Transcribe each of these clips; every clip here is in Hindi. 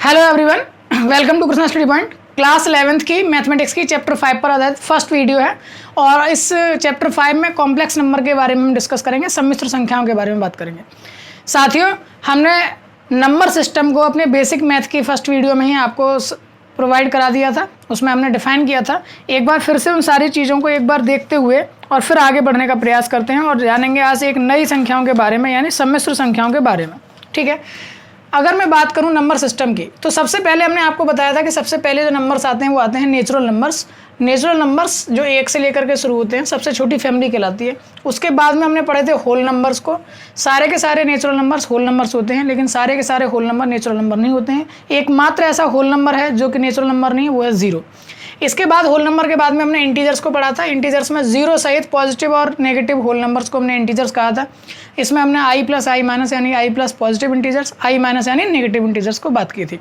Hello everyone, welcome to Krishna study point. Class 11th की मैथमेटिक्स की चैप्टर 5 पर आधारित फर्स्ट वीडियो है और इस चैप्टर 5 में कॉम्प्लेक्स नंबर के बारे में हम डिस्कस करेंगे, सम्मिश्र संख्याओं के बारे में बात करेंगे। साथियों, हमने नंबर सिस्टम को अपने बेसिक मैथ की फर्स्ट वीडियो में ही आपको प्रोवाइड करा दिया था, उसमें हमने डिफाइन किया था। एक बार फिर से उन सारी चीज़ों को एक बार देखते हुए और फिर आगे बढ़ने का प्रयास करते हैं और जानेंगे आज एक नई संख्याओं के बारे में, यानी सम्मिश्र संख्याओं के बारे में। ठीक है, अगर मैं बात करूं नंबर सिस्टम की, तो सबसे पहले हमने आपको बताया था कि सबसे पहले जो नंबर्स आते हैं वो आते हैं नेचुरल नंबर्स। नेचुरल नंबर्स जो 1 से लेकर के शुरू होते हैं, सबसे छोटी फैमिली कहलाती है। उसके बाद में हमने पढ़े थे होल नंबर्स को। सारे के सारे नेचुरल नंबर्स होल नंबर्स होते हैं, लेकिन सारे के सारे होल नंबर नेचुरल नंबर नहीं होते हैं। एकमात्र ऐसा होल नंबर है जो कि नेचुरल नंबर नहीं है, वो है 0। इसके बाद होल नंबर के बाद में हमने इंटीजर्स को पढ़ा था। इंटीजर्स में 0 सहित पॉजिटिव और नेगेटिव होल नंबर्स को हमने इंटीजर्स कहा था। इसमें हमने i प्लस आई माइनस यानी i plus positive integers, i minus यानी नेगेटिव इंटीजर्स को बात की थी।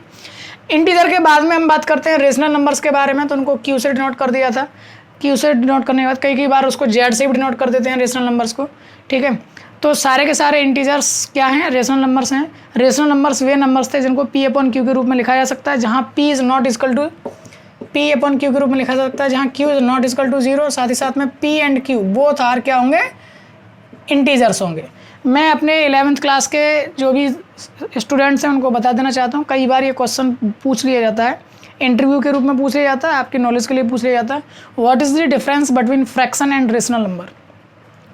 इंटीजर के बाद में हम बात करते हैं रेशनल नंबर्स के बारे में, तो उनको q से डिनोट कर दिया था। q से डिनोट करने के बाद कई बार उसको z से भी डिनोट कर देते हैं रेशनल नंबर्स को। ठीक है, तो सारे के सारे इंटीजर्स क्या हैं? रेशनल नंबर्स हैं। रेशनल नंबर्स वे नंबर्स थे जिनको p अपॉन q के रूप में लिखा जा सकता है, जहाँ p is not equal to p upon q के रूप में लिखा जा सकता है, जहाँ q is not equal to 0। साथ ही साथ में p and q both are क्या होंगे? इंटीजर्स होंगे। मैं अपने 11th क्लास के जो भी स्टूडेंट्स हैं उनको बता देना चाहता हूँ, कई बार ये क्वेश्चन पूछ लिया जाता है, इंटरव्यू के रूप में पूछ लिया जाता है, आपकी नॉलेज के लिए पूछ लिया जाता है। What is the difference between fraction and rational number?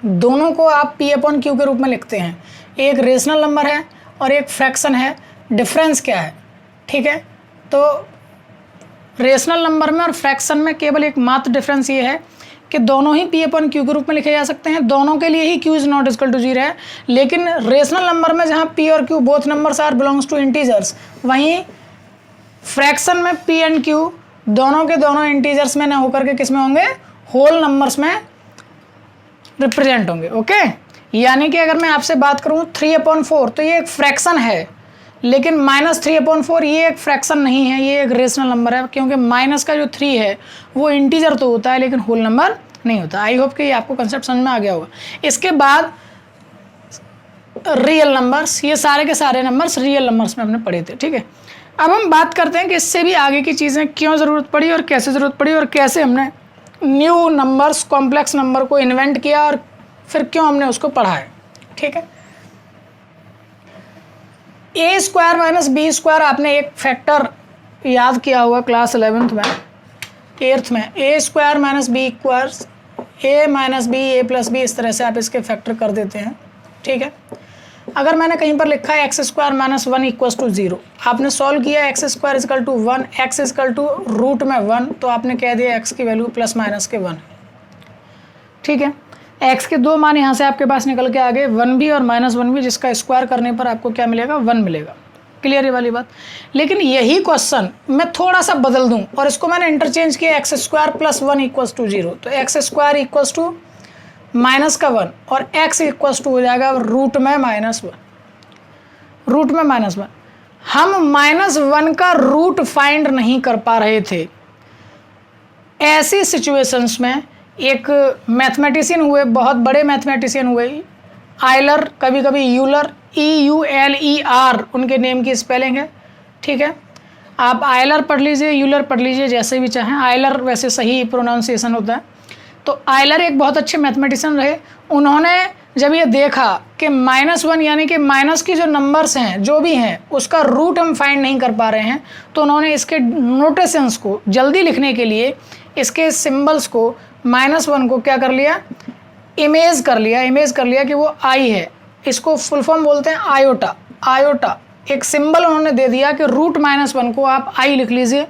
दोनों को आप p अपॉन q के रूप में लिखते हैं, एक रेशनल नंबर है और एक फ्रैक्शन है। डिफरेंस क्या है? ठीक है, तो रेशनल नंबर में और फ्रैक्शन में केवल एक मात्र डिफरेंस ये है कि दोनों ही p अपॉन q के रूप में लिखे जा सकते हैं, दोनों के लिए ही q is not equal to 0 है। लेकिन रेशनल नंबर में जहाँ p और q both numbers are belongs to integers, वहीं फ्रैक्शन में p एंड q दोनों के दोनों इंटीजर्स में ना होकर के किस में होंगे? होल नंबर्स में रिप्रेजेंट होंगे। ओके, यानी कि अगर मैं आपसे बात करूँ 3/4, तो ये एक फ्रैक्शन है, लेकिन -3/4 ये एक फ्रैक्शन नहीं है, ये एक रेशनल नंबर है, क्योंकि माइनस का जो 3 है वो इंटीजर तो होता है लेकिन होल नंबर नहीं होता। आई होप कि ये आपको कंसेप्ट समझ में आ गया होगा। इसके बाद रियल नंबर्स, ये सारे के सारे नंबर्स रियल नंबर्स में हमने पढ़े थे। ठीक है, अब हम बात करते हैं कि इससे भी आगे की चीज़ें क्यों ज़रूरत पड़ी और कैसे ज़रूरत पड़ी और कैसे हमने न्यू नंबर्स कॉम्प्लेक्स नंबर को इन्वेंट किया और फिर क्यों हमने उसको पढ़ा है। ठीक है, a square minus b square आपने एक फैक्टर याद किया होगा क्लास 11th में, 8th में। a square minus b equals a minus b a plus b, इस तरह से आप इसके फैक्टर कर देते हैं। ठीक है, अगर मैंने कहीं पर लिखा है x square minus 1 equals to 0, आपने सॉल्व किया x square equal to 1, x equal to root में 1, तो आपने कह दिया एक्स की वैल्यू प्लस माइनस के 1। ठीक है, x के 2 मान यहाँ से आपके पास निकल के आ गए, 1 भी और -1 भी, जिसका स्क्वायर करने पर आपको क्या मिलेगा? 1 मिलेगा। क्लियर ये वाली बात? लेकिन यही क्वेश्चन मैं थोड़ा सा बदल दूं और इसको मैंने इंटरचेंज किया x square plus 1 equals to 0, तो x square equals to minus का 1 और x इक्वल्स टू हो जाएगा रूट में -1, रूट में -1। हम -1 का रूट फाइंड नहीं कर पा रहे थे। ऐसी सिचुएशंस में एक मैथमेटिशियन हुए, बहुत बड़े मैथमेटिशियन हुए, आयलर, कभी कभी यूलर, EULER उनके नेम की स्पेलिंग है। ठीक है, आप आयलर पढ़ लीजिए, यूलर पढ़ लीजिए, जैसे भी चाहें। आयलर वैसे सही प्रोनाउंसिएशन होता है। तो आयलर एक बहुत अच्छे मैथमेटिशियन रहे। उन्होंने जब ये देखा कि -1 यानी कि माइनस की जो नंबर्स हैं, जो भी हैं, उसका रूट हम फाइंड नहीं कर पा रहे हैं, तो उन्होंने इसके नोटेशंस को जल्दी लिखने के लिए इसके सिंबल्स को -1 को क्या कर लिया? इमेज कर लिया कि वो आई है। इसको फुल फॉर्म बोलते हैं आयोटा। आयोटा एक सिंबल उन्होंने दे दिया कि रूट -1 को आप आई लिख लीजिए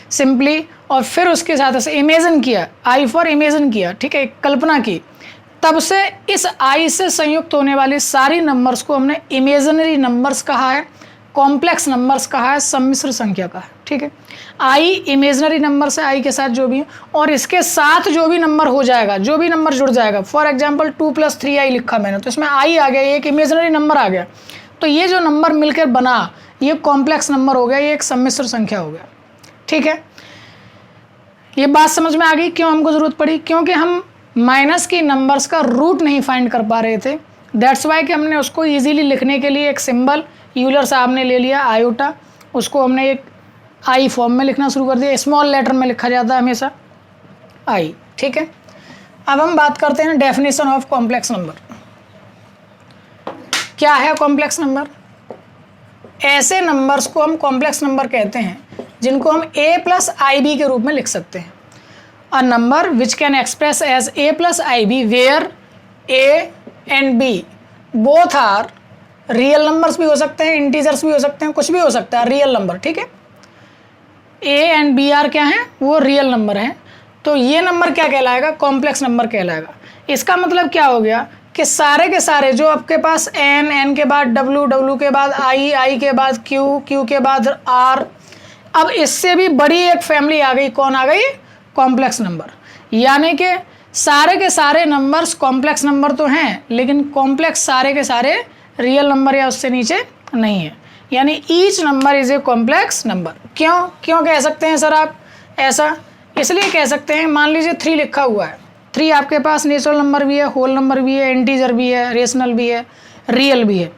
सिंपली, और फिर उसके साथ ऐसे इमेजिन किया, आई फॉर इमेजिन किया। ठीक है, कल्पना की। तब से इस आई से संयुक्त होने वाली सारी नंबर्स को हमने इमेजिनरी नंबर्स कहा है, कॉम्प्लेक्स नंबर्स कहा है, सम्मिश्र संख्या कहा है। ठीक है, आई इमेजिनरी नंबर से, आई के साथ जो भी है, और इसके साथ जो भी नंबर हो जाएगा, जो भी नंबर जुड़ जाएगा, फॉर एग्जांपल 2 + 3i लिखा मैंने, तो इसमें आई आ गया, ये एक इमेजिनरी नंबर आ गया, तो ये जो नंबर मिलकर बना ये कॉम्प्लेक्स नंबर हो गया, ये एक सम्मिश्र संख्या हो गया। ठीक है, ये बात समझ में आ गई क्यों हमको ज़रूरत पड़ी? क्योंकि हम माइनस की नंबर्स का रूट नहीं फाइंड कर पा रहे थे। दैट्स वाई कि हमने उसको ईजिली लिखने के लिए एक सिंबल यूलर साहब ने ले लिया आयोटा, उसको हमने एक आई फॉर्म में लिखना शुरू कर दिया, स्मॉल लेटर में लिखा जाता है हमेशा आई, ठीक है। अब हम बात करते हैं डेफिनेशन ऑफ कॉम्प्लेक्स नंबर। क्या है कॉम्प्लेक्स नंबर? ऐसे नंबर्स को हम कॉम्प्लेक्स नंबर कहते हैं जिनको हम a प्लस आई बी के रूप में लिख सकते हैं। A number which can express as a plus i b where a and b both are real numbers भी हो सकते हैं, इंटीजर्स भी हो सकते हैं, कुछ भी हो सकता है, रियल नंबर, ठीक है। a एंड b आर क्या हैं? वो रियल नंबर हैं। तो ये नंबर क्या कहलाएगा? कॉम्प्लेक्स नंबर कहलाएगा। इसका मतलब क्या हो गया कि सारे के सारे जो आपके पास n, n के बाद w, w के बाद i, i के बाद q, q के बाद r, अब इससे भी बड़ी एक फैमिली आ गई। कौन आ गई? Complex number. यानी कि सारे के सारे नंबर्स कॉम्प्लेक्स नंबर तो हैं, लेकिन कॉम्प्लेक्स सारे के सारे रियल नंबर या उससे नीचे नहीं है। यानी each number is a complex number. क्यों कह सकते हैं सर आप ऐसा? इसलिए कह सकते हैं, मान लीजिए 3 लिखा हुआ है। 3 आपके पास नेचुरल नंबर भी है, होल नंबर भी है, इंटीजर भी है, रेशनल भी है, रियल भी है।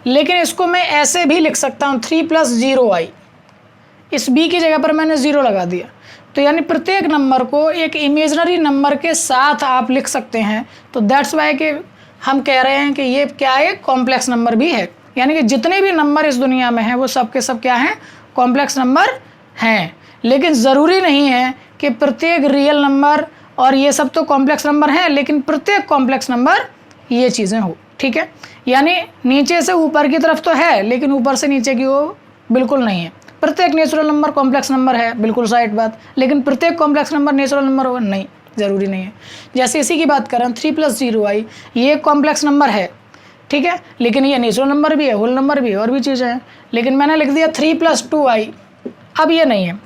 लेकिन इसको मैं ऐसे भी लिख सकता हूँ 3 + 0i। इस b की जगह पर मैंने 0 लगा दिया। तो यानी प्रत्येक नंबर को एक इमेजनरी नंबर के साथ आप लिख सकते हैं। तो दैट्स वाई कि हम कह रहे हैं कि ये क्या है? कॉम्प्लेक्स नंबर भी है। यानी कि जितने भी नंबर इस दुनिया में हैं वो सब के सब क्या हैं? कॉम्प्लेक्स नंबर हैं। लेकिन ज़रूरी नहीं है कि प्रत्येक रियल नंबर और ये सब तो कॉम्प्लेक्स नंबर हैं, लेकिन प्रत्येक कॉम्प्लेक्स नंबर ये चीज़ें हो, ठीक है। यानी नीचे से ऊपर की तरफ तो है, लेकिन ऊपर से नीचे की वो बिल्कुल नहीं है। प्रत्येक नेचुरल नंबर कॉम्प्लेक्स नंबर है, बिल्कुल साइड बात, लेकिन प्रत्येक कॉम्प्लेक्स नंबर नेचुरल नंबर होगा नहीं, ज़रूरी नहीं है। जैसे इसी की बात करें 3 + 0i, ये कॉम्प्लेक्स नंबर है, ठीक है, लेकिन ये नेचुरल नंबर भी है, होल नंबर भी है, और भी चीज़ें हैं। लेकिन मैंने लिख दिया 3 + 2i, अब ये नहीं है,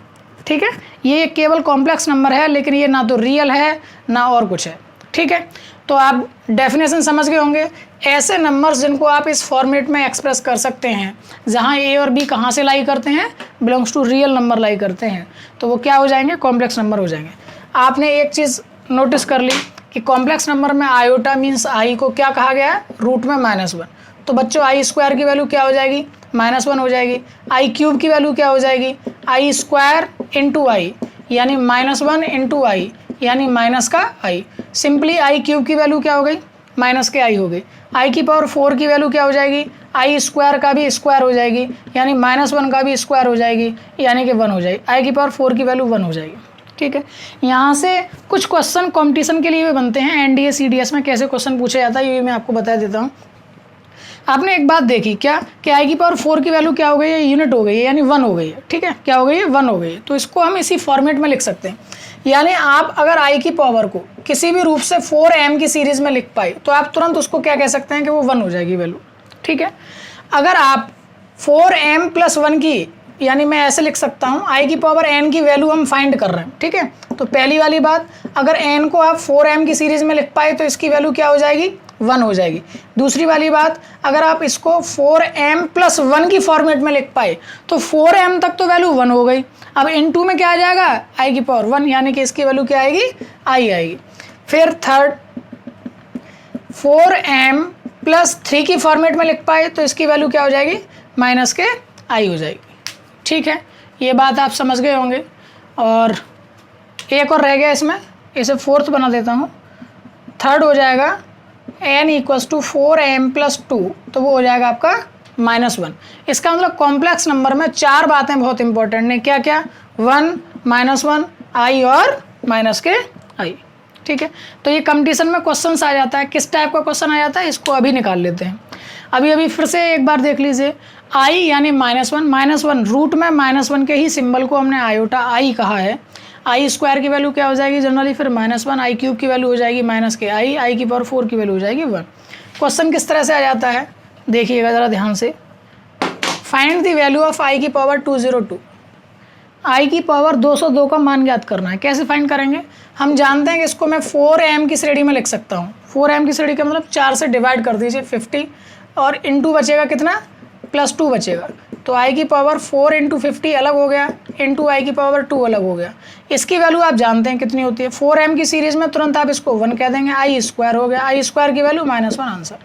ठीक है। ये केवल कॉम्प्लेक्स नंबर है, लेकिन ये ना तो रियल है ना और कुछ है, ठीक है। तो आप डेफिनेशन समझ गए होंगे। ऐसे नंबर्स जिनको आप इस फॉर्मेट में एक्सप्रेस कर सकते हैं, जहाँ a और b कहाँ से लाई करते हैं? बिलोंग्स टू रियल नंबर लाई करते हैं, तो वो क्या हो जाएंगे? कॉम्प्लेक्स नंबर हो जाएंगे। आपने एक चीज़ नोटिस कर ली कि कॉम्प्लेक्स नंबर में आयोटा मीन्स आई को क्या कहा गया है? रूट में -1। तो बच्चों i² की वैल्यू क्या हो जाएगी? -1 हो जाएगी। i³ की वैल्यू क्या हो जाएगी? i² × i, यानी -1 × i, यानी माइनस का i। सिंपली i³ की वैल्यू क्या हो गई? माइनस के i हो गई। i⁴ की वैल्यू क्या हो जाएगी? i² का भी स्क्वायर हो जाएगी, यानी -1 का भी स्क्वायर हो जाएगी, यानी कि 1 हो जाएगी। i⁴ की वैल्यू 1 हो जाएगी, ठीक है। यहाँ से कुछ क्वेश्चन कंपटीशन के लिए भी बनते हैं। एनडीए CDS में कैसे क्वेश्चन पूछा जाता है ये मैं आपको बता देता हूँ। आपने एक बात देखी क्या कि i⁴ की वैल्यू क्या हो गई है? यूनिट हो गई है, यानी 1 हो गई है, ठीक है। क्या हो गई है? 1 हो गई है। तो इसको हम इसी फॉर्मेट में लिख सकते हैं। यानी आप अगर i की पावर को किसी भी रूप से 4m की सीरीज़ में लिख पाए तो आप तुरंत उसको क्या कह सकते हैं कि वो 1 हो जाएगी वैल्यू, ठीक है। अगर आप 4m + 1 की, यानी मैं ऐसे लिख सकता हूँ i की पावर n की वैल्यू हम फाइंड कर रहे हैं, ठीक है। तो पहली वाली बात, अगर n को आप 4m की सीरीज़ में लिख पाए तो इसकी वैल्यू क्या हो जाएगी? 1 हो जाएगी। दूसरी वाली बात, अगर आप इसको 4m + 1 की फॉर्मेट में लिख पाए तो 4m तक तो वैल्यू 1 हो गई। अब इन2 में क्या आ जाएगा? i⁴, यानी कि इसकी वैल्यू क्या आएगी? i आएगी। फिर थर्ड 4m + 3 की फॉर्मेट में लिख पाए तो इसकी वैल्यू क्या हो जाएगी? माइनस के i हो जाएगी, ठीक है। ये बात आप समझ गए होंगे। और एक और रह गया इसमें, इसे फोर्थ बना देता हूँ। थर्ड हो जाएगा n = 4m + 2, तो वो हो जाएगा आपका -1। इसका मतलब कॉम्प्लेक्स नंबर में 4 बातें बहुत इंपॉर्टेंट हैं। क्या क्या? 1, -1, i और माइनस के i, ठीक है। तो ये कंपटीशन में क्वेश्चन आ जाता है। किस टाइप का क्वेश्चन आ जाता है इसको अभी निकाल लेते हैं। अभी फिर से एक बार देख लीजिए। i यानी -1 रूट में -1 के ही सिंबल को हमने आयोटा i कहा है। i² की वैल्यू क्या हो जाएगी जनरली? फिर -1, i³ की वैल्यू हो जाएगी माइनस के i, i⁴ की वैल्यू हो जाएगी 1। क्वेश्चन किस तरह से आ जाता है देखिएगा ज़रा ध्यान से। Find the value of i⁴ 202। i⁴ 202 का मान ज्ञात करना है। कैसे फाइंड करेंगे? हम जानते हैं कि इसको मैं 4m की श्रेणी में लिख सकता हूँ। 4m की श्रेणी का मतलब 4 से डिवाइड कर दीजिए 50, और इनटू बचेगा कितना? +2 बचेगा। तो i⁴ 4 × 50 अलग हो गया, इंटू i⁴ 2 अलग हो गया। इसकी वैल्यू आप जानते हैं कितनी होती है। 4m की सीरीज़ में तुरंत आप इसको 1 कह देंगे, i² हो गया। i² की वैल्यू -1 आंसर।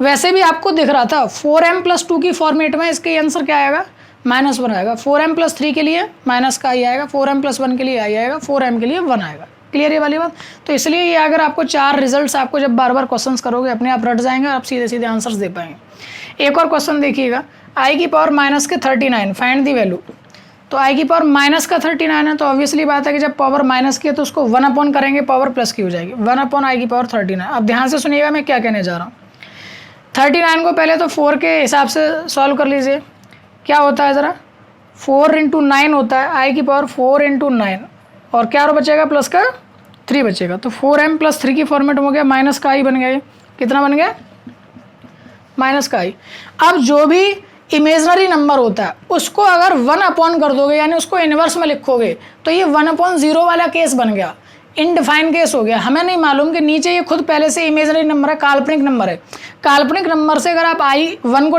वैसे भी आपको दिख रहा था 4m + 2 की फॉर्मेट में इसके आंसर क्या आएगा? -1 आएगा। 4m + 3 के लिए माइनस का आई आएगा, 4m + 1 के लिए आई आएगा, 4m के लिए 1 आएगा। क्लियर ये वाली बात? तो इसलिए ये अगर आपको 4 रिजल्ट्स आपको जब बार बार क्वेश्चंस करोगे अपने आप रट जाएंगे और आप सीधे सीधे आंसर्स दे पाएंगे। एक और क्वेश्चन देखिएगा, i की पावर -39 फाइंड दी वैल्यू। तो i की पावर -39 है, तो ऑब्वियसली बात है कि जब पावर माइनस की है तो उसको 1 अपॉन करेंगे, पावर प्लस की हो जाएगी, 1/i की पावर 39। अब ध्यान से सुनिएगा मैं क्या कहने जा रहा हूँ। 39 को पहले तो 4 के हिसाब से सॉल्व कर लीजिए। क्या होता है ज़रा, 4 × 9 होता है, i की पावर 4 × 9 और क्या बचेगा, प्लस का 3 बचेगा। तो 4m + 3 की फॉर्मेट हो गया, माइनस का i बन गया। कितना बन गया, माइनस का i। अब जो भी इमेजनरी नंबर होता है उसको अगर 1 अपॉन कर दोगे, यानी उसको इन्वर्स में लिखोगे, तो ये 1/0 वाला केस बन गया, इनडिफाइंड केस हो गया। हमें नहीं मालूम कि नीचे ये खुद पहले से इमेजनरी नंबर है, काल्पनिक नंबर है। काल्पनिक नंबर से अगर आप i1 को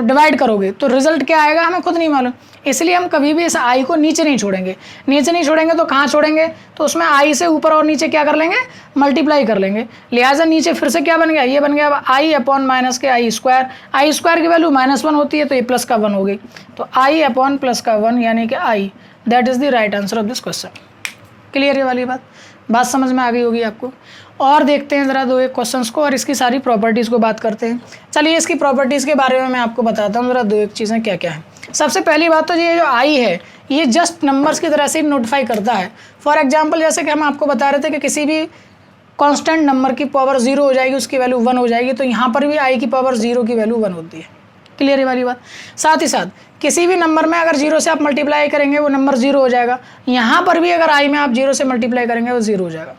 डिवाइड करोगे तो रिजल्ट क्या आएगा हमें खुद नहीं मालूम। इसलिए हम कभी भी इस i को नीचे नहीं छोड़ेंगे। नीचे नहीं छोड़ेंगे तो कहाँ छोड़ेंगे, तो उसमें i से ऊपर और नीचे क्या कर लेंगे, मल्टीप्लाई कर लेंगे। लिहाजा नीचे फिर से क्या बन गया, ये बन गया अब i अपॉन माइनस के i स्क्वायर। i स्क्वायर की वैल्यू -1 होती है तो ये प्लस का 1 हो गई, तो i अपॉन प्लस का 1 यानी कि i। That is the right answer of this question. Clear ये वाली बात समझ में आ गई होगी आपको। और देखते हैं ज़रा 2 एक क्वेश्चंस को और इसकी सारी प्रॉपर्टीज़ को बात करते हैं। चलिए इसकी प्रॉपर्टीज़ के बारे में मैं आपको बताता हूँ ज़रा 2 एक चीज़ें क्या क्या है। सबसे पहली बात तो ये जो i है ये जस्ट नंबर्स की तरह से नोटिफाई करता है। फॉर एग्जांपल जैसे कि हम आपको बता रहे थे कि किसी भी कांस्टेंट नंबर की पावर 0 हो जाएगी, उसकी वैल्यू 1 हो जाएगी, तो यहाँ पर भी i की पावर 0 की वैल्यू 1 होती है। क्लियर है वाली बात। साथ ही साथ किसी भी नंबर में अगर 0 से आप मल्टीप्लाई करेंगे वो नंबर 0 हो जाएगा। यहाँ पर भी अगर i में आप 0 से मल्टीप्लाई करेंगे वो 0 हो जाएगा।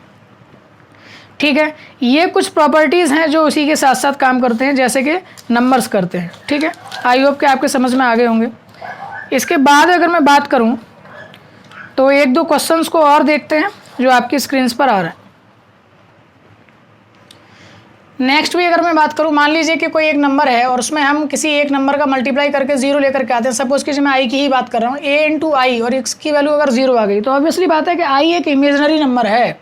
ठीक है, ये कुछ प्रॉपर्टीज़ हैं जो उसी के साथ साथ काम करते हैं, जैसे कि नंबर्स करते हैं। ठीक है, आई होप कि आपके समझ में आ गए होंगे। इसके बाद अगर मैं बात करूं तो 1-2 क्वेश्चंस को और देखते हैं जो आपकी स्क्रीन पर आ रहा है। नेक्स्ट भी अगर मैं बात करूं, मान लीजिए कि कोई एक नंबर है और उसमें हम किसी एक नंबर का मल्टीप्लाई करके 0 लेकर के आते हैं। सपोज कीजिए मैं i की ही बात कर रहा हूँ, a × i और इसकी वैल्यू अगर 0 आ गई तो ऑब्वियसली बात है कि i एक इमेजनरी नंबर है।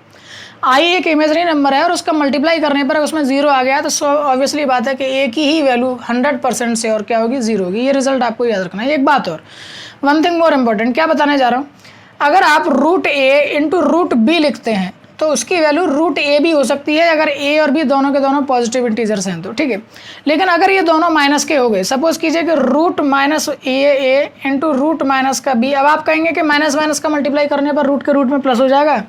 i एक इमेजनरी नंबर है और उसका मल्टीप्लाई करने पर उसमें 0 आ गया तो ऑब्वियसली बात है कि a की ही वैल्यू 100% से और क्या होगी, 0 होगी। ये रिजल्ट आपको याद रखना है। एक बात और, वन थिंग मोर इम्पोर्टेंट, क्या बताने जा रहा हूँ, अगर आप √a × √b लिखते हैं तो उसकी वैल्यू √a भी हो सकती है अगर a और b दोनों के दोनों पॉजिटिव इंटीजर्स हैं तो। ठीक है, लेकिन अगर ये दोनों माइनस के हो गए, सपोज कीजिए कि √-a × √-b, अब आप कहेंगे कि माइनस का मल्टीप्लाई करने पर रूट के रूट में प्लस हो जाएगा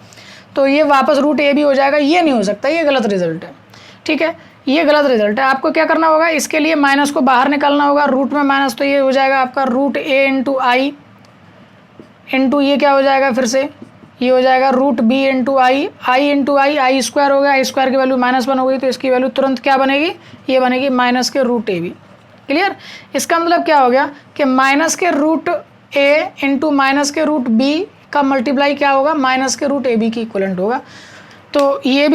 तो ये वापस √a भी हो जाएगा। ये नहीं हो सकता, ये गलत रिजल्ट है। ठीक है, ये गलत रिजल्ट है। आपको क्या करना होगा, इसके लिए माइनस को बाहर निकालना होगा, रूट में माइनस, तो ये हो जाएगा आपका √a × i इंटू ये क्या हो जाएगा, फिर से ये हो जाएगा √b × i, i स्क्वायर हो गया, i स्क्वायर की वैल्यू -1 हो गई तो इसकी वैल्यू तुरंत क्या बनेगी, ये बनेगी माइनस के √a। क्लियर, इसका मतलब क्या हो गया कि माइनस के √a इंटू माइनस के √b का मल्टीप्लाई क्या होगा, माइनस के √ab की इक्वलेंट होगा। तो ये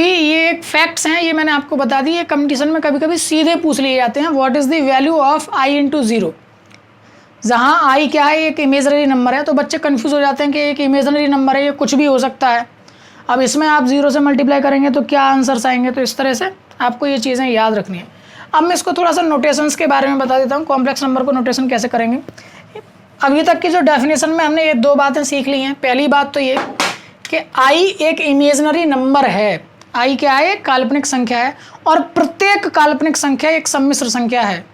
एक फैक्ट्स हैं, ये मैंने आपको बता दी। ये कंपटीशन में कभी कभी सीधे पूछ लिए जाते हैं, what is the value of i × 0। जहाँ i क्या है, एक इमेजनरी नंबर है, तो बच्चे कंफ्यूज हो जाते हैं कि एक इमेजनरी नंबर है, ये कुछ भी हो सकता है। अब इसमें आप 0 से मल्टीप्लाई करेंगे तो क्या आंसर्स आएंगे, तो इस तरह से आपको ये चीज़ें याद रखनी है। अब मैं इसको थोड़ा सा नोटेशंस के बारे में बता देता हूँ, कॉम्प्लेक्स नंबर को नोटेशन कैसे करेंगे। अभी तक की जो डेफिनेशन में हमने ये 2 बातें सीख ली हैं। पहली बात तो ये कि i एक इमेजनरी नंबर है। i क्या है, एक काल्पनिक संख्या है और प्रत्येक काल्पनिक संख्या एक सम्मिश्र संख्या है।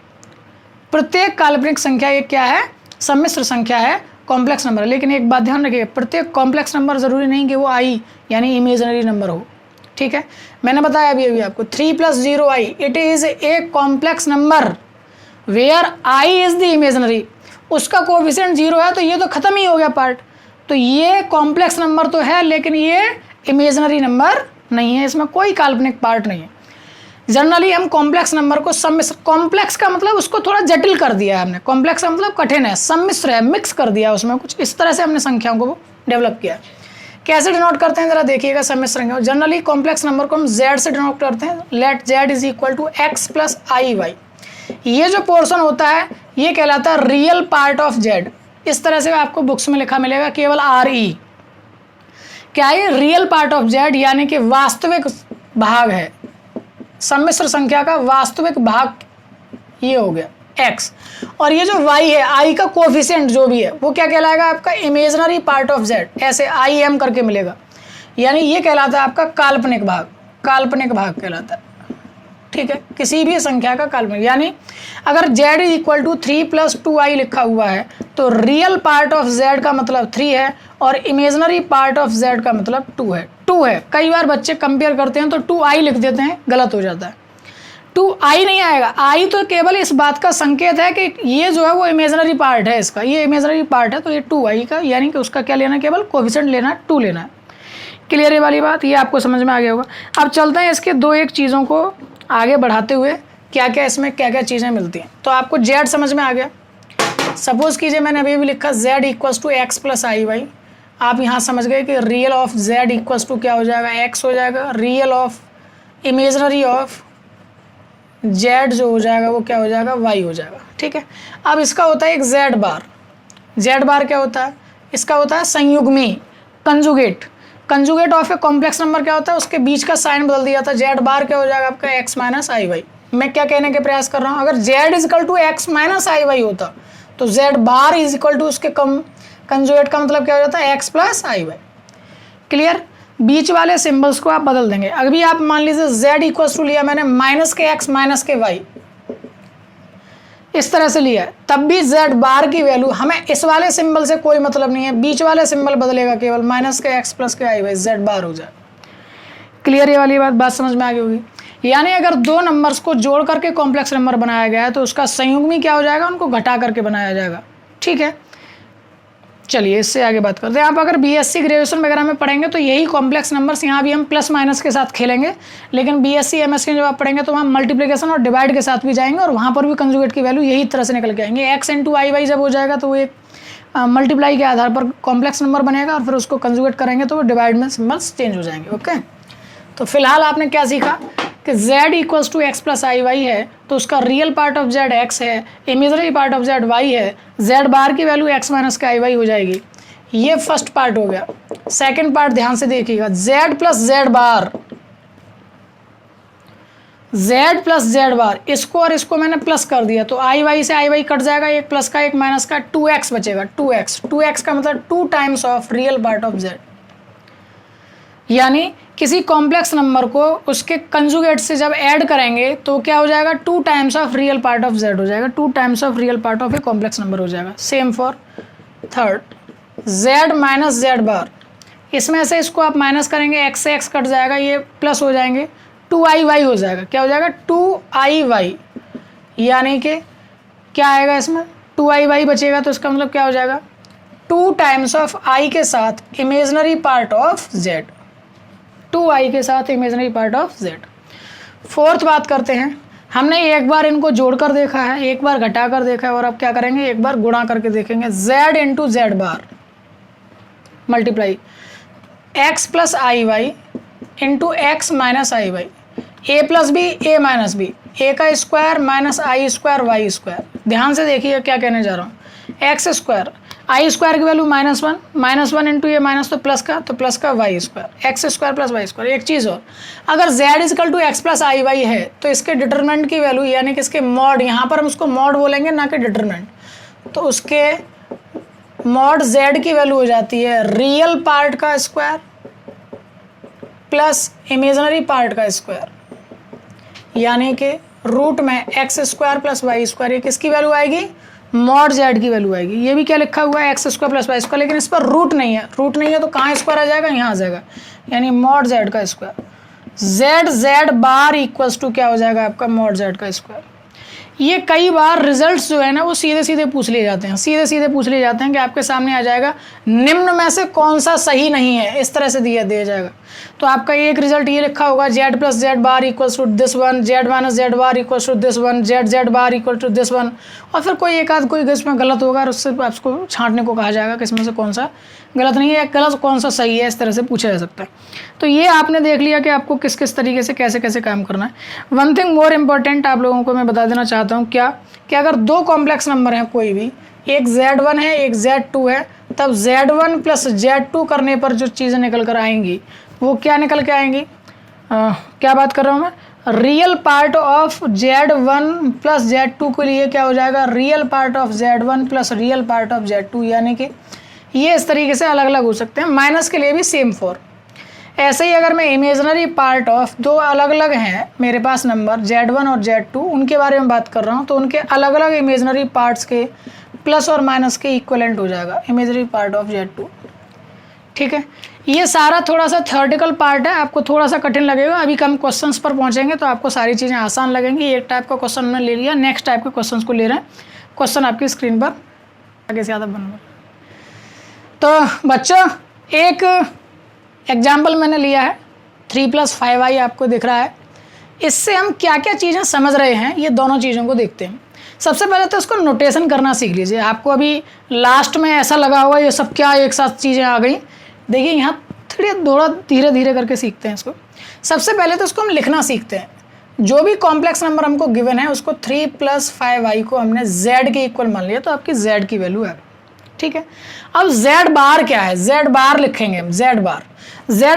प्रत्येक काल्पनिक संख्या एक क्या है, सम्मिश्र संख्या है, कॉम्प्लेक्स नंबर है। लेकिन एक बात ध्यान रखिए, प्रत्येक कॉम्प्लेक्स नंबर ज़रूरी नहीं कि वो i यानी इमेजनरी नंबर हो। ठीक है, मैंने बताया अभी आपको 3 + 0i, it is a complex number where i is the imaginary. उसका कोएफिशिएंट 0 है तो ये तो ख़त्म ही हो गया पार्ट। तो ये कॉम्प्लेक्स नंबर तो है लेकिन ये इमेजनरी नंबर नहीं है, इसमें कोई काल्पनिक पार्ट नहीं है। जनरली हम कॉम्प्लेक्स नंबर को सम्मिश्र, कॉम्प्लेक्स का मतलब उसको थोड़ा जटिल कर दिया है हमने, कॉम्प्लेक्स का मतलब कठिन है, सम्मिश्र है, मिक्स कर दिया उसमें कुछ, इस तरह से हमने संख्याओं को डेवलप किया है। कैसे डिनोट करते हैं ज़रा देखिएगा सम्मिश्र संख्या। जनरली कॉम्प्लेक्स नंबर को हम z से डिनोट करते हैं, let z is equal to x + iy। ये जो पोर्शन होता है ये कहलाता है रियल पार्ट ऑफ z। इस तरह से आपको बुक्स में लिखा मिलेगा केवल RE। क्या है, रियल पार्ट ऑफ z यानी कि वास्तविक भाग है, सम्मिश्र संख्या का वास्तविक भाग ये हो गया x, और ये जो y है i का कोफिशिएंट जो भी है वो क्या कहलाएगा आपका इमेजिनरी पार्ट ऑफ z, ऐसे आई एम करके मिलेगा, यानी ये कहलाता है आपका काल्पनिक भाग, काल्पनिक भाग कहलाता है, ठीक है, किसी भी संख्या का काल्पनिक। यानी अगर z इक्वल टू 3 + 2i लिखा हुआ है तो रियल पार्ट ऑफ z का मतलब 3 है और इमेजिनरी पार्ट ऑफ z का मतलब 2 है। 2 है, कई बार बच्चे कंपेयर करते हैं तो 2i लिख देते हैं, गलत हो जाता है, 2i नहीं आएगा, i तो केवल इस बात का संकेत है कि ये जो है वो इमेजिनरी पार्ट है, इसका ये इमेजिनरी पार्ट है तो ये 2i का, यानी कि उसका क्या लेना है, केवल कोफिशिएंट लेना है, 2 लेना है। क्लियर ये वाली बात, ये आपको समझ में आ गया होगा। अब चलते हैं इसके दो एक चीज़ों को आगे बढ़ाते हुए, क्या क्या इसमें क्या क्या चीज़ें मिलती हैं। तो आपको z समझ में आ गया। सपोज़ कीजिए मैंने अभी भी लिखा z equals to x plus i y, आप यहाँ समझ गए कि real of z equals to क्या हो जाएगा, x हो जाएगा, real of imaginary of z जो हो जाएगा वो क्या हो जाएगा, y हो जाएगा, ठीक है। अब इसका होता है एक z बार, z बार क्या होता है, इसका होता है संयुग्मी, conjugate, conjugate of a complex number क्या होता है, उसके बीच का साइन बदल दिया था, z बार क्या हो जाएगा आपका x माइनस आई वाई। मैं क्या कहने के प्रयास कर रहा हूँ, अगर z is equal to x minus i y होता तो z bar is equal to उसके कंजुगेट का मतलब क्या हो जाता है x plus i y. Clear, बीच वाले सिंबल्स को आप बदल देंगे। अभी आप मान लीजिए z इक्वल टू लिया मैंने माइनस के x माइनस के y, इस तरह से लिया है, तब भी z बार की वैल्यू, हमें इस वाले सिंबल से कोई मतलब नहीं है, बीच वाले सिंबल बदलेगा केवल, माइनस के x प्लस के आई वाई, z बार हो जाए। क्लियर ये वाली बात समझ में आ गई होगी। यानी अगर दो नंबर्स को जोड़ करके कॉम्प्लेक्स नंबर बनाया गया है तो उसका संयुग्मी क्या हो जाएगा, उनको घटा करके बनाया जाएगा, ठीक है। चलिए इससे आगे बात करते हैं। आप अगर बीएससी ग्रेजुएशन वगैरह में पढ़ेंगे तो यही कॉम्प्लेक्स नंबर्स यहाँ भी हम प्लस माइनस के साथ खेलेंगे, लेकिन बीएससी एमएससी जब आप पढ़ेंगे तो वहाँ मल्टीप्लिकेशन और डिवाइड के साथ भी जाएंगे और वहाँ पर भी कंजुगेट की वैल्यू यही तरह से निकल के आएंगे। एक्स इंटू आई वाई जब हो जाएगा तो वो एक मल्टीप्लाई के आधार पर कॉम्प्लेक्स नंबर बनेगा और फिर उसको कंजुगेट करेंगे तो वो डिवाइड में सिम्बल्स चेंज हो जाएंगे। ओके, तो फिलहाल आपने क्या सीखा कि z equals to x plus i y है तो उसका real part of z x है, imaginary part of z y है, z बार की वैल्यू x माइनस के आई वाई हो जाएगी। ये फर्स्ट पार्ट हो गया। सेकंड पार्ट ध्यान से देखिएगा, z प्लस z बार, z प्लस z बार, इसको और इसको मैंने प्लस कर दिया तो आई वाई से आई वाई कट जाएगा, एक प्लस का एक माइनस का, 2x बचेगा, 2x का मतलब 2 times of real part of z। यानी किसी कॉम्प्लेक्स नंबर को उसके कंजुगेट से जब ऐड करेंगे तो क्या हो जाएगा, 2 times of real part of z हो जाएगा, 2 times of real part of a complex number हो जाएगा। Same for third, z minus z बार, इसमें से इसको आप माइनस करेंगे, x से x कट जाएगा, ये प्लस हो जाएंगे, 2iy हो जाएगा, क्या हो जाएगा 2iy, यानी कि क्या आएगा इसमें 2iy बचेगा तो इसका मतलब क्या हो जाएगा 2 टाइम्स ऑफ i के साथ imaginary part of z, 2i के साथ imaginary part of z। Fourth बात करते हैं, हमने एक बार इनको जोड़कर देखा है, एक बार घटा कर देखा है और अब क्या करेंगे, एक बार गुणा करके देखेंगे। z into z bar multiply x plus i y into x minus i y, a plus b a minus b, a का square minus i square y square. ध्यान से देखिए क्या कहने जा रहा हूँ, एक्स स्क्वायर, आई स्क्वायर की वैल्यू -1 इंटू ये माइनस तो प्लस का y square, x square plus y square. एक चीज़ और, अगर z equal to x plus i y है तो इसके डिटरमिनेंट की वैल्यू यानी कि इसके मॉड, यहाँ पर हम उसको मॉड बोलेंगे ना कि डिटरमिनेंट, तो उसके मॉड z की वैल्यू हो जाती है रियल पार्ट का स्क्वायर प्लस इमेजनरी पार्ट का स्क्वायर, यानी कि रूट में x square plus y square, ये किसकी वैल्यू आएगी, मॉड z की वैल्यू आएगी। ये भी क्या लिखा हुआ है x square plus y square, लेकिन इस पर रूट नहीं है, रूट नहीं है तो कहाँ स्क्वायर आ जाएगा, यहाँ आ जाएगा, यानी मॉड z का square, z bar equals to क्या हो जाएगा आपका मॉड z का स्क्वायर। ये कई बार रिजल्ट्स जो है ना वो सीधे सीधे पूछ लिए जाते हैं, सीधे सीधे पूछ लिए जाते हैं कि आपके सामने आ जाएगा निम्न में से कौन सा सही नहीं है, इस तरह से दिया जाएगा। तो आपका एक रिजल्ट ये लिखा होगा z plus z bar equals to this one, z minus z bar equals to this one, z bar equal to this one, और फिर कोई एक आध कोई इसमें गलत होगा और उससे आपको छांटने को कहा जाएगा कि इसमें से कौन सा गलत नहीं है, गलत कौन सा सही है, इस तरह से पूछा जा सकता है। तो ये आपने देख लिया कि आपको किस किस तरीके से कैसे कैसे काम करना है। वन थिंग मोर इम्पॉर्टेंट आप लोगों को मैं बता देना चाहता हूँ, क्या कि अगर दो कॉम्प्लेक्स नंबर हैं कोई भी, एक z1 है एक z2 है, तब z1 प्लस z2 करने पर जो चीज़ें निकल कर आएंगी वो क्या निकल के आएंगी, क्या बात कर रहा हूँ मैं, real part of Z1 plus Z2 के लिए क्या हो जाएगा, real part of Z1 plus real part of Z2, यानी कि ये इस तरीके से अलग अलग हो सकते हैं। माइनस के लिए भी सेम फॉर। ऐसे ही अगर मैं इमेजनरी पार्ट ऑफ दो अलग अलग हैं मेरे पास नंबर Z1 और Z2, उनके बारे में बात कर रहा हूँ, तो उनके अलग अलग इमेजनरी पार्ट्स के प्लस और माइनस के इक्वलेंट हो जाएगा इमेजनरी पार्ट ऑफ Z2। ठीक है, ये सारा थोड़ा सा थ्योरेटिकल पार्ट है, आपको थोड़ा सा कठिन लगेगा। अभी हम क्वेश्चंस पर पहुंचेंगे तो आपको सारी चीज़ें आसान लगेंगी। एक टाइप का क्वेश्चन हमने ले लिया, नेक्स्ट टाइप के क्वेश्चंस को ले रहे हैं। क्वेश्चन आपकी स्क्रीन पर आगे से ज़्यादा बनूंगा। तो बच्चों एक एग्जाम्पल मैंने लिया है, 3 + 5i आपको दिख रहा है। इससे हम क्या क्या चीज़ें समझ रहे हैं, ये दोनों चीज़ों को देखते हैं। सबसे पहले तो इसको नोटेशन करना सीख लीजिए। आपको अभी लास्ट में ऐसा लगा हुआ ये सब क्या एक साथ चीज़ें आ गई। देखिए यहाँ थोड़ा धीरे धीरे करके सीखते हैं इसको। सबसे पहले तो इसको हम लिखना सीखते हैं। जो भी कॉम्प्लेक्स नंबर हमको गिवन है उसको 3 + 5i को हमने z के इक्वल मान लिया, तो आपकी z की वैल्यू है। ठीक है, अब z बार क्या है, z बार लिखेंगे हम। z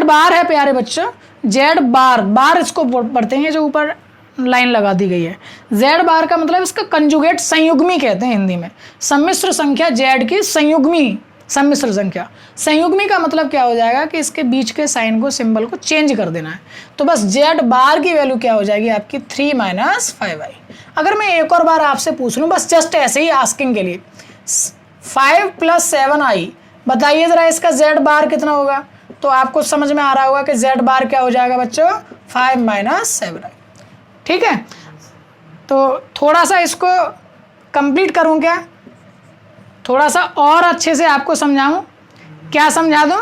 बार है प्यारे बच्चों, z बार इसको पढ़ते हैं जो ऊपर लाइन लगा दी गई है। z बार का मतलब इसका कंजुगेट संयुग्मी कहते हैं हिंदी में। सम्मिश्र संख्या z की संयुग्मी, सम्मिश्र संख्या। संयुग्मी का मतलब क्या हो जाएगा कि इसके बीच के साइन को, सिंबल को चेंज कर देना है। तो बस z बार की वैल्यू क्या हो जाएगी आपकी 3 - 5i। अगर मैं एक और बार आपसे पूछ लूँ बस जस्ट ऐसे ही आस्किंग के लिए, 5 + 7i, बताइए ज़रा इसका z बार कितना होगा। तो आपको समझ में आ रहा होगा कि z बार क्या हो जाएगा बच्चों 5 - 7i। ठीक है, तो थोड़ा सा इसको कंप्लीट करूं क्या, थोड़ा सा और अच्छे से आपको समझाऊं, क्या समझा दूं।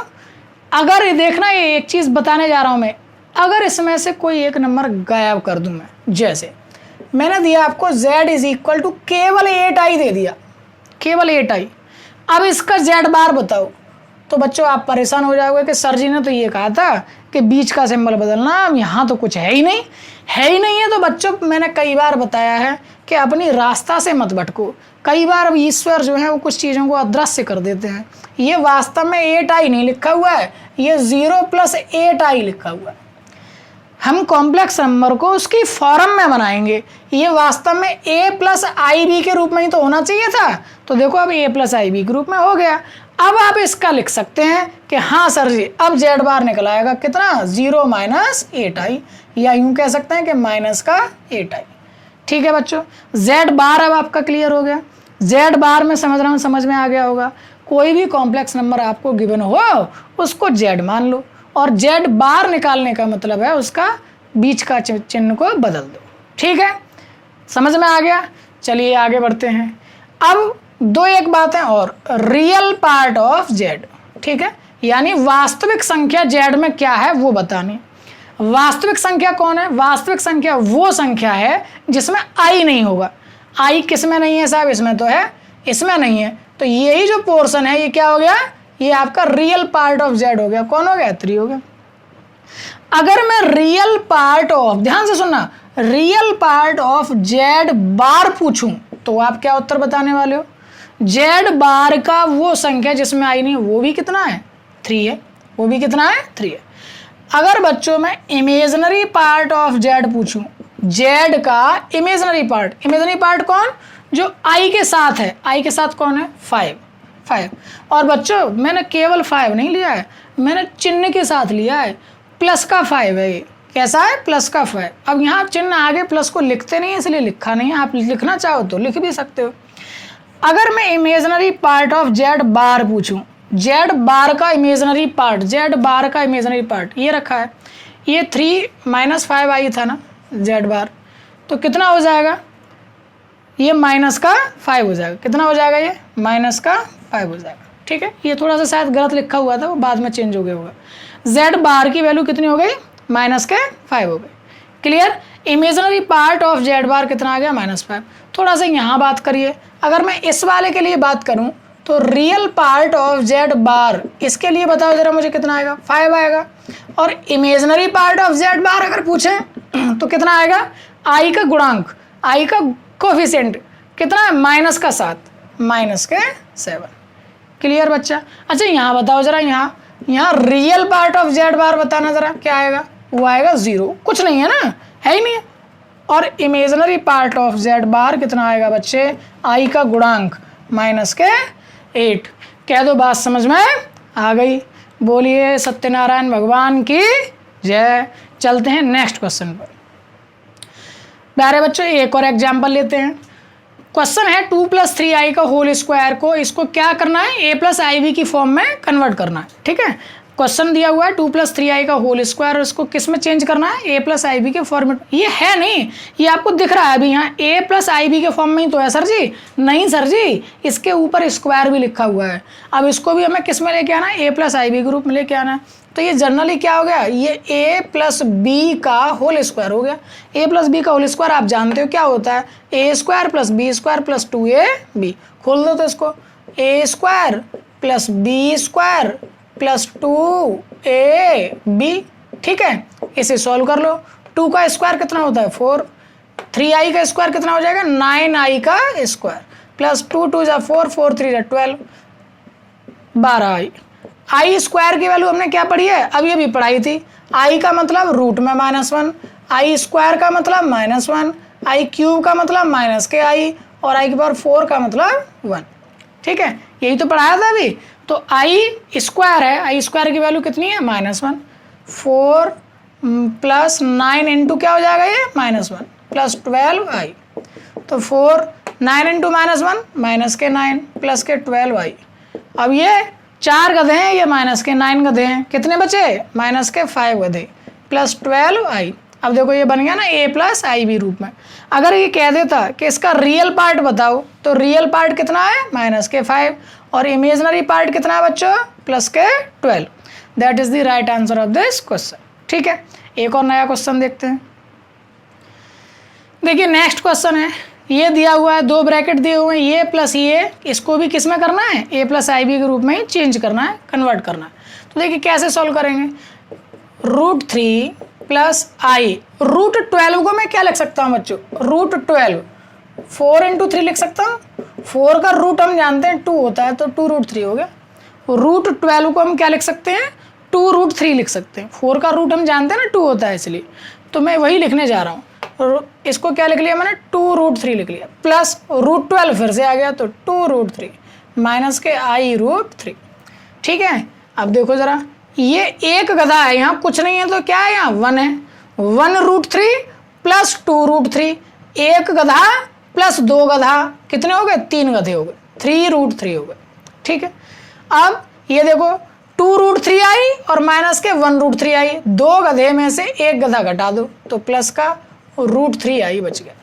अगर ये देखना, ये एक चीज़ बताने जा रहा हूं मैं, अगर इसमें से कोई एक नंबर गायब कर दूं मैं, जैसे मैंने दिया आपको z = केवल 8i दे दिया, केवल 8i। अब इसका z बार बताओ, तो बच्चों आप परेशान हो जाओगे कि सर जी ने तो ये कहा था कि बीच का सिंबल बदलना, यहाँ तो कुछ है ही नहीं है। तो बच्चों मैंने कई बार बताया है कि अपनी रास्ता से मत भटको। कई बार अब ईश्वर जो है वो कुछ चीज़ों को अदृश्य कर देते हैं। ये वास्तव में 8i नहीं लिखा हुआ है, ये 0 + 8i लिखा हुआ है। हम कॉम्प्लेक्स नंबर को उसकी फॉर्म में बनाएंगे। ये वास्तव में a + ib के रूप में ही तो होना चाहिए था, तो देखो अब a + ib के रूप में हो गया। अब आप इसका लिख सकते हैं कि हाँ सर जी अब z बार निकल आएगा कितना, 0 - 8i, या यूं कह सकते हैं कि -8i। ठीक है बच्चों, z बार अब आपका क्लियर हो गया। z बार में समझ रहा हूँ, समझ में आ गया होगा। कोई भी कॉम्प्लेक्स नंबर आपको गिवन हो उसको z मान लो, और z बार निकालने का मतलब है उसका बीच का चिन्ह को बदल दो। ठीक है, समझ में आ गया। चलिए आगे बढ़ते हैं। अब एक बातें और, रियल पार्ट ऑफ z। ठीक है, यानी वास्तविक संख्या z में क्या है वो बतानी। वास्तविक संख्या कौन है, वास्तविक संख्या वो संख्या है जिसमें i नहीं होगा। i किस में नहीं है साहब, इसमें तो है, इसमें नहीं है। तो यही जो पोर्शन है ये क्या हो गया, ये आपका रियल पार्ट ऑफ z हो गया। कौन हो गया, 3 हो गया। अगर मैं रियल पार्ट ऑफ, ध्यान से सुनना, रियल पार्ट ऑफ z बार पूछूं तो आप क्या उत्तर बताने वाले हो। z बार का वो संख्या जिसमें i नहीं, वो भी कितना है, 3 है। वो भी कितना है, 3 है। अगर बच्चों मैं इमेजनरी पार्ट ऑफ z पूछूं, z का इमेजनरी पार्ट कौन, जो i के साथ है। i के साथ कौन है, 5। और बच्चों मैंने केवल 5 नहीं लिया है, मैंने चिन्ह के साथ लिया है, प्लस का 5 है। ये कैसा है, प्लस का 5। अब यहाँ चिन्ह आगे प्लस को लिखते नहीं है इसलिए लिखा नहीं है, आप लिखना चाहो तो लिख भी सकते हो। अगर मैं इमेजनरी पार्ट ऑफ z बार पूछूं, z बार का इमेजनरी पार्ट ये रखा है, ये 3 - 5i था ना z बार, तो कितना हो जाएगा, ये -5 हो जाएगा। कितना हो जाएगा, ये -5 हो जाएगा। ठीक है, ये थोड़ा सा शायद गलत लिखा हुआ था, वो बाद में चेंज हो गया होगा। z बार की वैल्यू कितनी हो गई, -5 हो गई। Clear, imaginary part of z बार कितना आ गया, -5। थोड़ा सा यहाँ बात करिए। अगर मैं इस वाले के लिए बात करूँ तो रियल पार्ट ऑफ z बार, इसके लिए बताओ जरा मुझे कितना आएगा, 5 आएगा। और इमेजनरी पार्ट ऑफ z बार अगर पूछें तो कितना आएगा, i का गुणांक, i का कोफिशिएंट कितना है, -7। क्लियर बच्चा। अच्छा यहाँ बताओ जरा, यहाँ रियल पार्ट ऑफ z बार बताना जरा क्या आएगा, वो आएगा 0। कुछ नहीं है ना, है ही नहीं है। और इमेजनरी पार्ट ऑफ z बार कितना आएगा बच्चे, i का गुणांक माइनस के 8। कह दो बात समझ में आ गई। बोलिए सत्यनारायण भगवान की जय। चलते हैं नेक्स्ट क्वेश्चन पर। प्यारे बच्चों एक और एग्जाम्पल लेते हैं। क्वेश्चन है 2 + 3i का होल स्क्वायर को इसको क्या करना है, a + ib की फॉर्म में कन्वर्ट करना है। ठीक है, क्वेश्चन दिया हुआ है 2 + 3i का होल स्क्वायर और इसको किस में चेंज करना है, a + ib के फॉर्मेट। ये है नहीं, ये आपको दिख रहा है अभी यहाँ a + ib के फॉर्म में ही तो है सर जी। नहीं सर जी, इसके ऊपर स्क्वायर भी लिखा हुआ है। अब इसको भी हमें किस में लेके आना है, a + ib के रूप में लेके आना है। तो ये जनरली क्या हो गया, ये a + b का होल स्क्वायर हो गया। a + b का होल स्क्वायर आप जानते हो क्या होता है, a² + b² + 2ab। खोल दो तो इसको, a² + b² + 2ab। ठीक है, इसे सॉल्व कर लो। 2 का स्क्वायर कितना होता है 4, 3i का स्क्वायर कितना हो जाएगा 9i का स्क्वायर प्लस 2 2 = 4 4 3 = 12 12i। आई स्क्वायर की वैल्यू हमने क्या पढ़ी है, अब ये भी पढ़ाई थी। आई का मतलब रूट में -1, आई स्क्वायर का मतलब -1, आई क्यूब का मतलब -i और आई की पावर 4 का मतलब 1। ठीक है, यही तो पढ़ाया था अभी। तो आई स्क्वायर है, आई स्क्वायर की वैल्यू कितनी है -1, 4 + 9 इंटू क्या हो जाएगा ये -1 प्लस 12i। तो 4 9 इंटू -1 -9 प्लस के 12i। अब ये 4 गधे हैं, ये -9 गधे हैं, कितने बचे -5 गधे प्लस 12i। अब देखो ये बन गया ना a + ib रूप में। अगर ये कह देता कि इसका रियल पार्ट बताओ तो रियल पार्ट कितना है -5 और इमेजनरी पार्ट कितना है बच्चों +12। That is the right answer of this question. ठीक है, एक और नया क्वेश्चन देखते हैं। देखिए नेक्स्ट क्वेश्चन है, ये दिया हुआ है 2 ब्रैकेट दिए हुए हैं, ये + ये, इसको भी किस में करना है a + ib के रूप में ही चेंज करना है, कन्वर्ट करना है। तो देखिए कैसे सॉल्व करेंगे। √3 + i, √12 को मैं क्या लिख सकता हूँ बच्चों, √12 4 × 3 लिख सकता हूँ। 4 का रूट हम जानते हैं 2 होता है, तो 2√3 हो गया। √12 को हम क्या लिख सकते हैं 2√3 लिख सकते हैं। 4 का रूट हम जानते हैं ना 2 होता है, इसलिए तो मैं वही लिखने जा रहा हूँ। इसको क्या लिख लिया मैंने 2√3 लिख लिया, प्लस √12 फिर से आ गया तो 2√3 माइनस के i√3। ठीक है, अब देखो ज़रा, ये एक गधा है, यहाँ कुछ नहीं है तो क्या है, यहाँ 1 है। 1√3 प्लस 2√3, एक गधा प्लस 2 गधा, कितने हो गए 3 गधे हो गए, 3√3 हो गए। ठीक है, अब ये देखो 2√3i और माइनस के 1√3i, 2 गधे में से एक गधा घटा दो तो प्लस का √3i बच गया।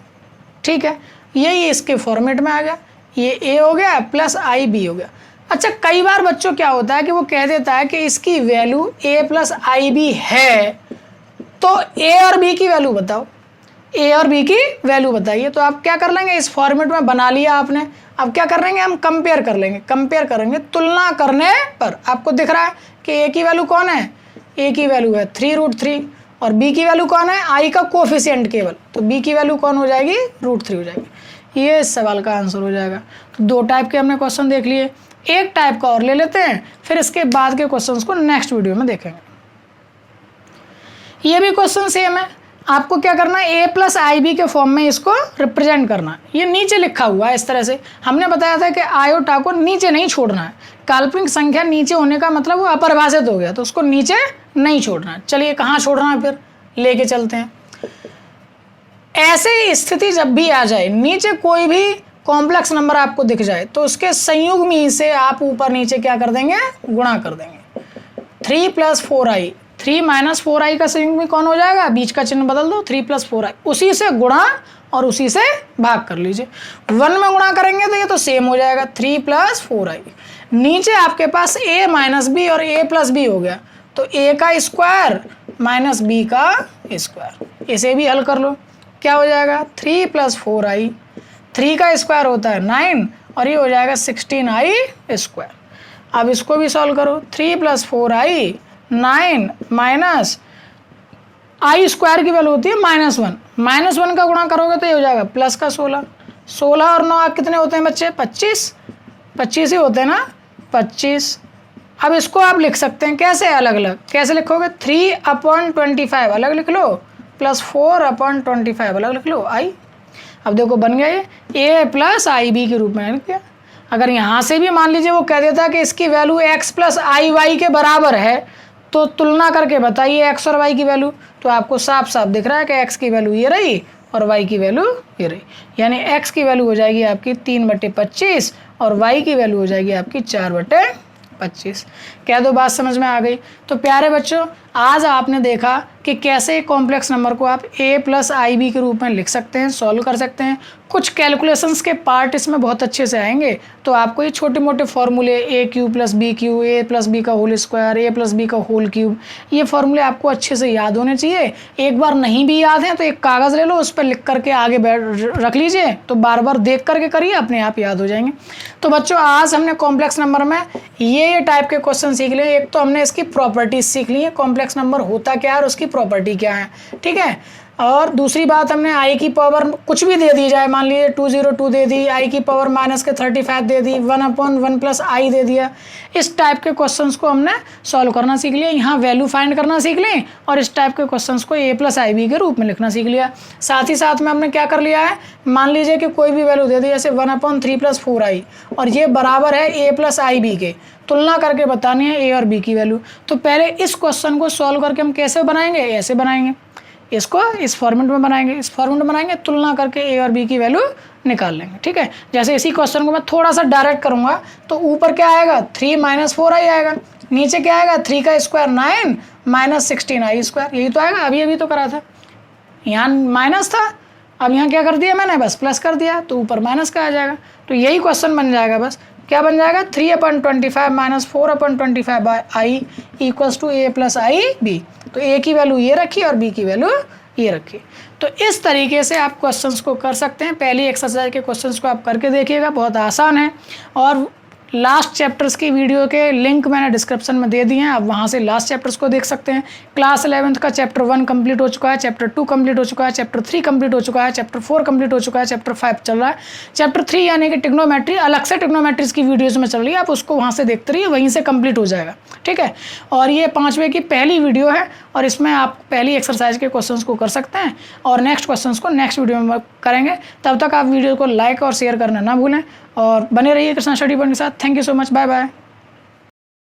ठीक है, यही इसके फॉर्मेट में आ गया, ये a हो गया प्लस i b हो गया। अच्छा, कई बार बच्चों क्या होता है कि वो कह देता है कि इसकी वैल्यू a + ib है, तो a और b की वैल्यू बताओ, a और b की वैल्यू बताइए। तो आप क्या कर लेंगे, इस फॉर्मेट में बना लिया आपने। अब क्या कर लेंगे, हम कंपेयर कर लेंगे, कंपेयर करेंगे, तुलना करने पर आपको दिख रहा है कि a की वैल्यू कौन है, a की वैल्यू है 3√3 और b की वैल्यू कौन है, i का कोफिशिएंट केवल, तो b की वैल्यू कौन हो जाएगी √3 हो जाएगी। ये इस सवाल का आंसर हो जाएगा। तो 2 टाइप के हमने क्वेश्चन देख लिए, एक टाइप का और ले लेते हैं, फिर इसके बाद के क्वेश्चंस को नेक्स्ट वीडियो में देखेंगे। ये भी क्वेश्चन सेम है, आपको क्या करना है a + ib के फॉर्म में इसको रिप्रेजेंट करना है। ये नीचे लिखा हुआ है इस तरह से, हमने बताया था कि आयोटा को नीचे नहीं छोड़ना है। काल्पनिक संख्या नीचे होने का मतलब वो अपरिभाषित हो गया, तो उसको नीचे नहीं छोड़ना है। चलिए कहाँ छोड़ना है, फिर लेके चलते हैं। ऐसे स्थिति जब भी आ जाए, नीचे कोई भी कॉम्प्लेक्स नंबर आपको दिख जाए तो उसके संयुग्मी से आप ऊपर नीचे क्या कर देंगे, गुणा कर देंगे। 3 + 4i, 3 - 4i का संयुग्मी कौन हो जाएगा, बीच का चिन्ह बदल दो, 3 + 4i, उसी से गुणा और उसी से भाग कर लीजिए। 1 में गुणा करेंगे तो ये तो सेम हो जाएगा 3 + 4i। नीचे आपके पास a - b और a + b हो गया, तो a का स्क्वायर माइनस b का स्क्वायर, इसे भी हल कर लो। क्या हो जाएगा 3 + 4i, 3 का स्क्वायर होता है 9 और ये हो जाएगा 16i²। अब इसको भी सॉल्व करो, 3 + 4i 9 माइनस i² की वैल्यू होती है -1, -1 का गुणा करोगे तो ये हो जाएगा प्लस का 16, 16 और 9 कितने होते हैं बच्चे 25, 25 ही होते हैं ना 25। अब इसको आप लिख सकते हैं कैसे, अलग अलग कैसे लिखोगे, 3/25 अलग लिख लो प्लस 4/25 अलग लिख लो आई। अब देखो बन गया ये a प्लस आई बी के रूप में लिख दिया। अगर यहाँ से भी मान लीजिए वो कह देता कि इसकी value x plus i Y के बराबर है तो तुलना करके बताइए x और y की वैल्यू, तो आपको साफ साफ दिख रहा है कि x की वैल्यू ये रही और y की वैल्यू ये रही, यानी x की वैल्यू हो जाएगी आपकी 3/25 और y की वैल्यू हो जाएगी आपकी 4/25। कह दो बात समझ में आ गई। तो प्यारे बच्चों, आज आपने देखा कि कैसे कॉम्प्लेक्स नंबर को आप a प्लस आई बी के रूप में लिख सकते हैं, सॉल्व कर सकते हैं। कुछ कैलकुलेशंस के पार्ट इसमें बहुत अच्छे से आएंगे, तो आपको ये छोटे मोटे फॉर्मूले a³ plus b³ a plus b का whole square a plus b का होल क्यूब, ये फॉर्मूले आपको अच्छे से याद होने चाहिए। एक बार नहीं भी याद हैं तो एक कागज़ ले लो, उस पर लिख करके आगे रख लीजिए, तो बार बार देख करके करिए, अपने आप याद हो जाएंगे। तो बच्चों, आज हमने कॉम्प्लेक्स नंबर में ये टाइप के क्वेश्चन सीख लिए। एक तो हमने इसकी प्रॉपर्टीज सीख ली है, कॉम्प्लेक्स नंबर होता क्या है और उसकी प्रॉपर्टी क्या है, ठीक है। और दूसरी बात, हमने आई की पावर कुछ भी दे दी जाए, मान लीजिए 202 दे दी, आई की पावर -35 दे दी, 1/1 प्लस आई दे दिया, इस टाइप के क्वेश्चंस को हमने सॉल्व करना सीख लिया। यहाँ वैल्यू फाइंड करना सीख लें और इस टाइप के क्वेश्चंस को a प्लस आई बी के रूप में लिखना सीख लिया। साथ ही साथ में हमने क्या कर लिया है, मान लीजिए कि कोई भी वैल्यू दे दी, जैसे 1/3 प्लस 4i और ये बराबर है a प्लस आई बी के, तुलना करके बतानी है a और b की वैल्यू। तो पहले इस क्वेश्चन को सॉल्व करके हम कैसे बनाएंगे, ऐसे बनाएंगे, इसको इस फॉर्मेट में बनाएंगे, इस फॉर्मेट में बनाएंगे, तुलना करके a और b की वैल्यू निकाल लेंगे, ठीक है। जैसे इसी क्वेश्चन को मैं थोड़ा सा डायरेक्ट करूंगा तो ऊपर क्या आएगा 3 - 4i आएगा, नीचे क्या आएगा 3 का स्क्वायर 9 -16i स्क्वायर, यही तो आएगा। अभी तो करा था, यहाँ माइनस था, अब यहाँ क्या कर दिया मैंने, बस प्लस कर दिया, तो ऊपर माइनस का आ जाएगा। तो यही क्वेश्चन बन जाएगा, बस क्या बन जाएगा 3/25 - 4/25i equals to a plus i b. तो a की वैल्यू ये रखी और b की वैल्यू ये रखी। तो इस तरीके से आप क्वेश्चंस को कर सकते हैं। पहली एक्सरसाइज के क्वेश्चंस को आप करके देखिएगा, बहुत आसान है। और लास्ट चैप्टर्स की वीडियो के लिंक मैंने डिस्क्रिप्शन में दे दिए हैं, आप वहाँ से लास्ट चैप्टर्स को देख सकते हैं। क्लास 11th का चैप्टर 1 कंप्लीट हो चुका है, चैप्टर 2 कंप्लीट हो चुका है, चैप्टर 3 कंप्लीट हो चुका है, चैप्टर 4 कंप्लीट हो चुका है, चैप्टर 5 चल रहा है। चैप्टर 3 यानी कि ट्रिग्नोमेट्री, अलग से ट्रिग्नोमेट्रीज की वीडियोज़ में चल रही है, आप उसको वहाँ से देखते रहिए, वहीं से कंप्लीट हो जाएगा, ठीक है। और ये 5वें की पहली वीडियो है और इसमें आप पहली एक्सरसाइज के क्वेश्चंस को कर सकते हैं और नेक्स्ट क्वेश्चंस को नेक्स्ट वीडियो में करेंगे। तब तक आप वीडियो को लाइक और शेयर करना ना भूलें और बने रहिए कृष्णा स्टडी पॉइंट के साथ। Thank you so much, bye bye.